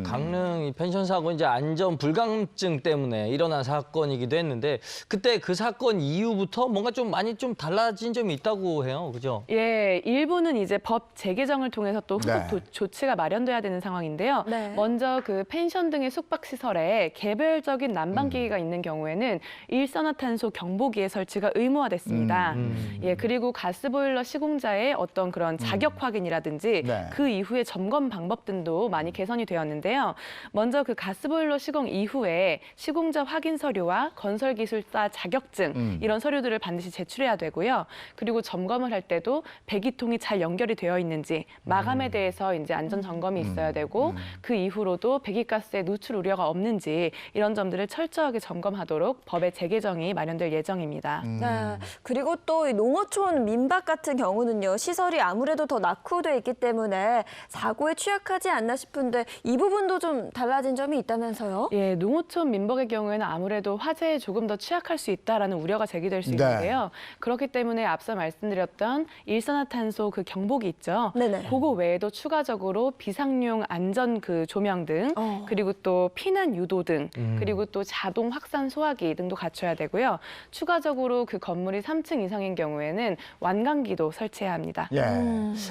강릉 이 펜션 사고 이제 안전 불감증 때문에 일어난 사건이기도 했는데 그때 그 사건 이후부터 뭔가 좀 많이 좀 달라진 점이 있다고 해요, 그죠? 예, 일부는 이제 법 재개정을 통해서 또 후속 네. 조치가 마련돼야 되는 상황인데요. 네. 먼저 그 펜션 등의 숙박시설에 개별적인 난방기기가 있는 경우에는 일산화탄소 경보기의 설치가 의무화됐습니다. 예, 그리고 가스보일러 시공자의 어떤 그런 자격 확인이라든지 네. 그 이후의 점검 방법 등도 많이 개선이 되었는데요. 먼저 그 가스보일러 시공 이후에 시공자 확인 서류와 건설기술사 자격증 이런 서류들을 반드시 제출해야 되고요. 그리고 점검을 할 때도 배기통이 잘 연결이 되어 있는지 마감에 대해서 이제 안전 점검이 있어야 되고 그 이후로도 배기가스의 누출 우려가 없는지 이런 점들을 철저하게 점검하도록 법의 재개정이 마련될 예정입니다. 네. 그리고 또 이 농어촌 민박 같은 경우는요. 시설이 아무래도 더 낙후돼 있기 때문에 사고에 취약하지 않나 싶은데 이 부분도 좀 달라진 점이 있다면서요? 예, 농어촌 민박의 경우에는 아무래도 화재에 조금 더 취약할 수 있다라는 우려가 제기될 수 네. 있는데요. 그렇기 때문에 앞서 말씀드렸던 일산화탄소 그 경보기 있죠. 네네. 그거 외에도 추가적으로 비상용 안전 그 조명 등 그리고 또 피난 유도 등 그리고 또 자동 확산 소화기 등도 갖춰야 되고요. 추가적으로 그 건물이 3층 이상인 경우에는 완강기도 설치해야 합니다. 예.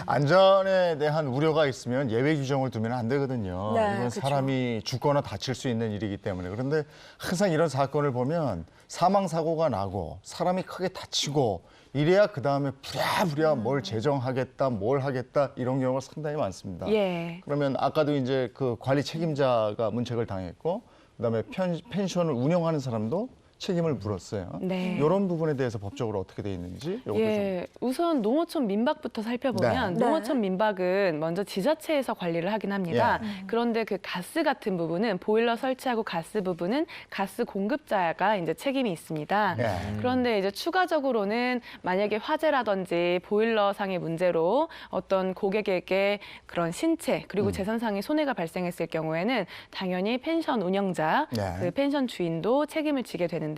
안전에 대한 우려가 있으면 예외 규정을 두면 안 되거든요. 네, 이건 그쵸. 사람이 죽거나 다칠 수 있는 일이기 때문에. 그런데 항상 이런 사건을 보면 사망사고가 나고 사람이 크게 다치고 이래야 그다음에 부랴부랴 뭘 제정하겠다, 뭘 하겠다 이런 경우가 상당히 많습니다. 예. 그러면 아까도 이제 그 관리 책임자가 문책을 당했고 그다음에 펜션을 운영하는 사람도 책임을 물었어요. 네. 이런 부분에 대해서 법적으로 어떻게 돼 있는지 요것도 예, 우선 농어촌 민박부터 살펴보면 네. 농어촌 민박은 먼저 지자체에서 관리를 하긴 합니다. 그런데 그 가스 같은 부분은 보일러 설치하고 가스 부분은 가스 공급자가 이제 책임이 있습니다. 예. 그런데 이제 추가적으로는 만약에 화재라든지 보일러상의 문제로 어떤 고객에게 그런 신체 그리고 재산상의 손해가 발생했을 경우에는 당연히 펜션 운영자, 네. 그 펜션 주인도 책임을 지게 되는데요.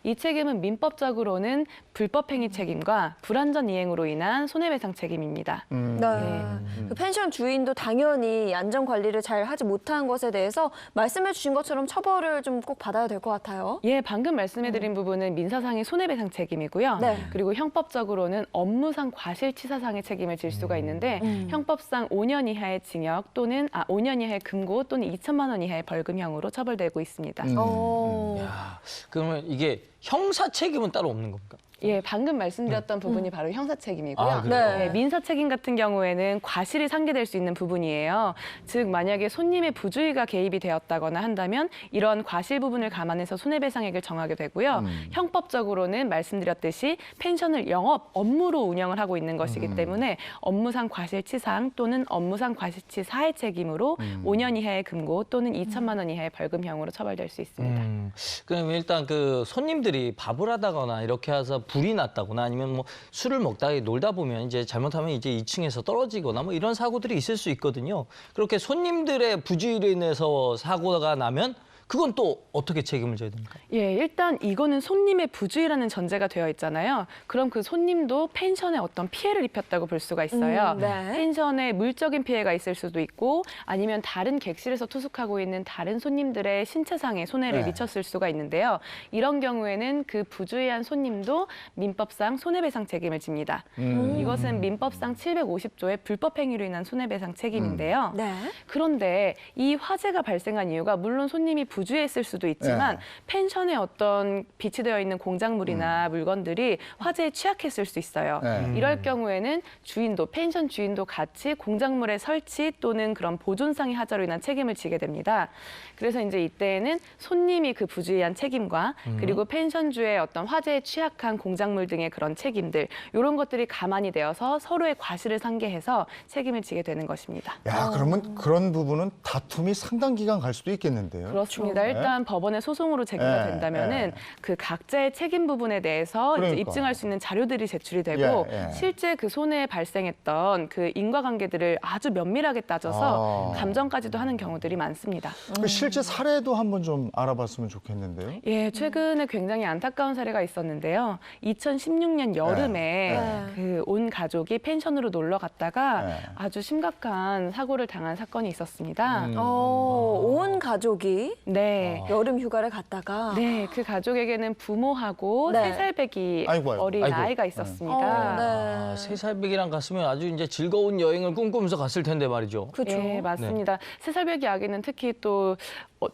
이 책임은 민법적으로는 불법행위 책임과 불안전 이행으로 인한 손해배상 책임입니다. 네. 그 펜션 주인도 당연히 안전 관리를 잘 하지 못한 것에 대해서 말씀해 주신 것처럼 처벌을 좀 꼭 받아야 될 것 같아요. 예, 방금 말씀해드린 부분은 민사상의 손해배상 책임이고요. 네. 그리고 형법적으로는 업무상 과실치사상의 책임을 질 수가 있는데 형법상 5년 이하의 징역 또는 5년 이하의 금고 또는 2천만 원 이하의 벌금형으로 처벌되고 있습니다. 야, 그러면 이게 형사 책임은 따로 없는 겁니까? 예, 방금 말씀드렸던 부분이 바로 형사 책임이고요. 아, 그래요? 네. 예, 민사 책임 같은 경우에는 과실이 상계될 수 있는 부분이에요. 즉 만약에 손님의 부주의가 개입이 되었다거나 한다면 이런 과실 부분을 감안해서 손해배상액을 정하게 되고요. 형법적으로는 말씀드렸듯이 펜션을 영업 업무로 운영을 하고 있는 것이기 때문에 업무상 과실치상 또는 업무상 과실치사의 책임으로 5년 이하의 금고 또는 2천만 원 이하의 벌금형으로 처벌될 수 있습니다. 그럼 일단 그 손님들이 밥을 하다거나 이렇게 해서 불이 났다거나 아니면 뭐 술을 먹다가 놀다 보면 이제 잘못하면 이제 2층에서 떨어지거나 뭐 이런 사고들이 있을 수 있거든요. 그렇게 손님들의 부주의로 인해서 사고가 나면 그건 또 어떻게 책임을 져야 됩니까? 예, 일단 이거는 손님의 부주의라는 전제가 되어 있잖아요. 그럼 그 손님도 펜션에 어떤 피해를 입혔다고 볼 수가 있어요. 네. 펜션에 물적인 피해가 있을 수도 있고 아니면 다른 객실에서 투숙하고 있는 다른 손님들의 신체상의 손해를 네. 미쳤을 수가 있는데요. 이런 경우에는 그 부주의한 손님도 민법상 손해배상 책임을 집니다. 이것은 민법상 750조의 불법행위로 인한 손해배상 책임인데요. 네. 그런데 이 화재가 발생한 이유가 물론 손님이 부주의했을 수도 있지만 펜션에 어떤 비치되어 있는 공작물이나 물건들이 화재에 취약했을 수 있어요. 이럴 경우에는 주인도 펜션 주인도 같이 공작물의 설치 또는 그런 보존상의 하자로 인한 책임을 지게 됩니다. 그래서 이제 이때에는 손님이 그 부주의한 책임과 그리고 펜션주의 어떤 화재에 취약한 공작물 등의 그런 책임들 이런 것들이 가만히 되어서 서로의 과실을 상계해서 책임을 지게 되는 것입니다. 야, 그러면 그런 부분은 다툼이 상당 기간 갈 수도 있겠는데요. 그렇습니다. 맞습니다. 일단 법원의 소송으로 제기가 네, 된다면은 네. 그 각자의 책임 부분에 대해서 이제 그러니까. 입증할 수 있는 자료들이 제출이 되고 예, 예. 실제 그 손해에 발생했던 그 인과관계들을 아주 면밀하게 따져서 감정까지도 하는 경우들이 많습니다. 그 실제 사례도 한번 좀 알아봤으면 좋겠는데요. 예, 최근에 굉장히 안타까운 사례가 있었는데요. 2016년 여름에 네. 그 온 가족이 펜션으로 놀러 갔다가 네. 아주 심각한 사고를 당한 사건이 있었습니다. 온 가족이 네. 여름 휴가를 갔다가 네, 그 가족에게는 부모하고 네. 3살배기 아이고, 아이고. 어린 아이고. 아이가 있었습니다. 아, 3살배기랑 갔으면 아주 이제 즐거운 여행을 꿈꾸면서 갔을 텐데 말이죠. 그렇죠. 예, 맞습니다. 3살배기 아기는 특히 또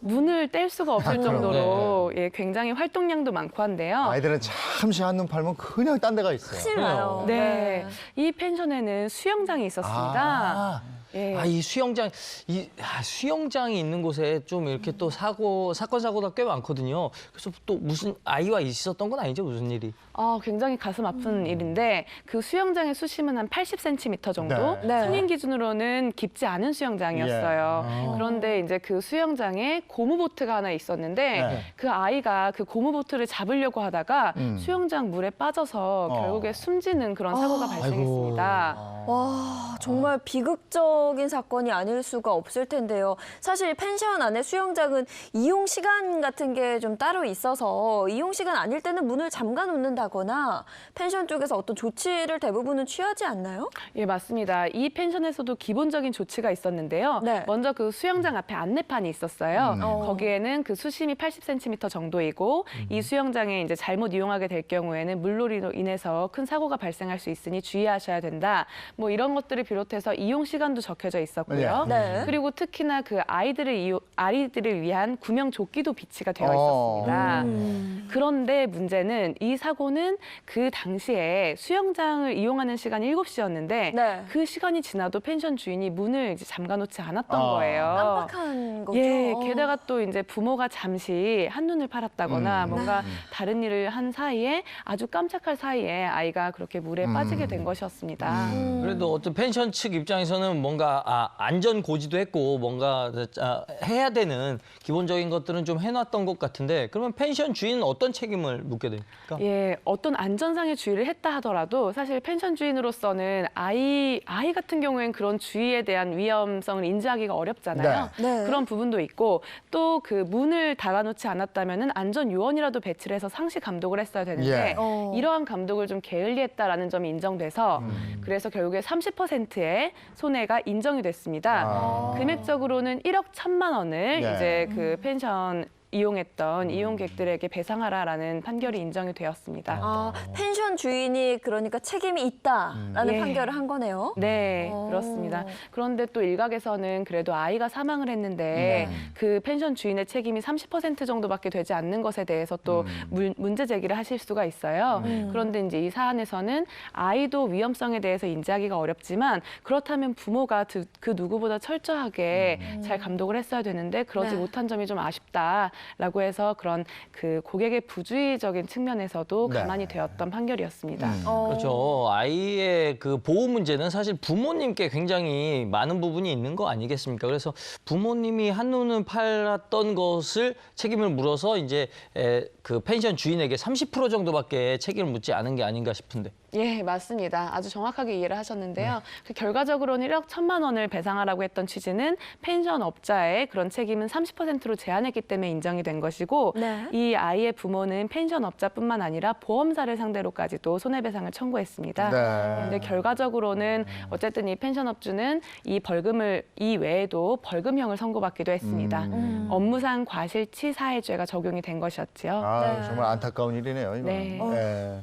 눈을 뗄 수가 없을 정도로 예, 굉장히 활동량도 많고 한데요. 아이들은 잠시 한눈 팔면 그냥 딴 데가 있어요. 큰일 나요. 네, 이 펜션에는 수영장이 있었습니다. 예. 이 수영장이 있는 곳에 좀 이렇게 또 사건 사고가 꽤 많거든요. 그래서 또 무슨 아이와 있었던 건 아니죠, 무슨 일이? 굉장히 가슴 아픈 일인데 그 수영장의 수심은 한 80cm 정도. 네. 네. 성인 기준으로는 깊지 않은 수영장이었어요. 그런데 이제 그 수영장에 고무보트가 하나 있었는데 네. 그 아이가 그 고무보트를 잡으려고 하다가 수영장 물에 빠져서 결국에 숨지는 그런 사고가 발생했습니다. 와, 정말 비극적인 사건이 아닐 수가 없을 텐데요. 사실 펜션 안에 수영장은 이용 시간 같은 게 좀 따로 있어서 이용 시간 아닐 때는 문을 잠가 놓는다거나 펜션 쪽에서 어떤 조치를 대부분은 취하지 않나요? 예, 맞습니다. 이 펜션에서도 기본적인 조치가 있었는데요. 네. 먼저 그 수영장 앞에 안내판이 있었어요. 거기에는 그 수심이 80cm 정도이고 이 수영장에 이제 잘못 이용하게 될 경우에는 물놀이로 인해서 큰 사고가 발생할 수 있으니 주의하셔야 된다. 뭐 이런 것들을 비롯해서 이용 시간도 적혀져 있었고요. 네. 그리고 특히나 그 아이들을 위한 구명 조끼도 비치가 되어 있었습니다. 그런데 문제는 이 사고는 그 당시에 수영장을 이용하는 시간이 7시였는데 네. 그 시간이 지나도 펜션 주인이 문을 이제 잠가놓지 않았던 거예요. 깜빡한 거죠. 예, 게다가 또 이제 부모가 잠시 한눈을 팔았다거나 뭔가 다른 일을 한 사이에 아주 깜짝할 사이에 아이가 그렇게 물에 빠지게 된 것이었습니다. 그래도 어떤 펜션 측 입장에서는 뭔가 안전 고지도 했고 뭔가 해야 되는 기본적인 것들은 좀 해놨던 것 같은데 그러면 펜션 주인은 어떤 책임을 묻게 됩니까? 예, 어떤 안전상의 주의를 했다 하더라도 사실 펜션 주인으로서는 아이 같은 경우에는 그런 주의에 대한 위험성을 인지하기가 어렵잖아요. 네. 네. 그런 부분도 있고 또 그 문을 닫아놓지 않았다면은 안전 요원이라도 배치를 해서 상시 감독을 했어야 되는데 예. 이러한 감독을 좀 게을리했다라는 점이 인정돼서 그래서 결국에 30%의 손해가 인정이 됐습니다. 금액적으로는 1억 1천만 원을 예. 이제 그 펜션 이용했던 이용객들에게 배상하라라는 판결이 인정이 되었습니다. 펜션 주인이 그러니까 책임이 있다라는 예. 판결을 한 거네요. 네, 그렇습니다. 그런데 또 일각에서는 그래도 아이가 사망을 했는데 그 펜션 주인의 책임이 30% 정도밖에 되지 않는 것에 대해서 또 문제 제기를 하실 수가 있어요. 그런데 이제 이 사안에서는 아이도 위험성에 대해서 인지하기가 어렵지만 그렇다면 부모가 그 누구보다 철저하게 잘 감독을 했어야 되는데 그러지 네. 못한 점이 좀 아쉽다라고 해서 그런 그 고객의 부주의적인 측면에서도 네. 가만히 되었던 판결이었습니다. 그렇죠. 아이의 그 보호 문제는 사실 부모님께 굉장히 많은 부분이 있는 거 아니겠습니까? 그래서 부모님이 한눈을 팔았던 것을 책임을 물어서 이제 그 펜션 주인에게 30% 정도밖에 책임을 묻지 않은 게 아닌가 싶은데. 예, 맞습니다. 아주 정확하게 이해를 하셨는데요. 그 결과적으로는 1억 1천만 원을 배상하라고 했던 취지는 펜션 업자의 그런 책임은 30%로 제한했기 때문에 인정이 된 것이고 네. 이 아이의 부모는 펜션 업자뿐만 아니라 보험사를 상대로까지도 손해배상을 청구했습니다. 그런데 결과적으로는 어쨌든 이 펜션 업주는 이 벌금을 이 외에도 벌금형을 선고받기도 했습니다. 업무상 과실치사해죄가 적용이 된 것이었지요. 정말 안타까운 일이네요. 이건. 네. 예.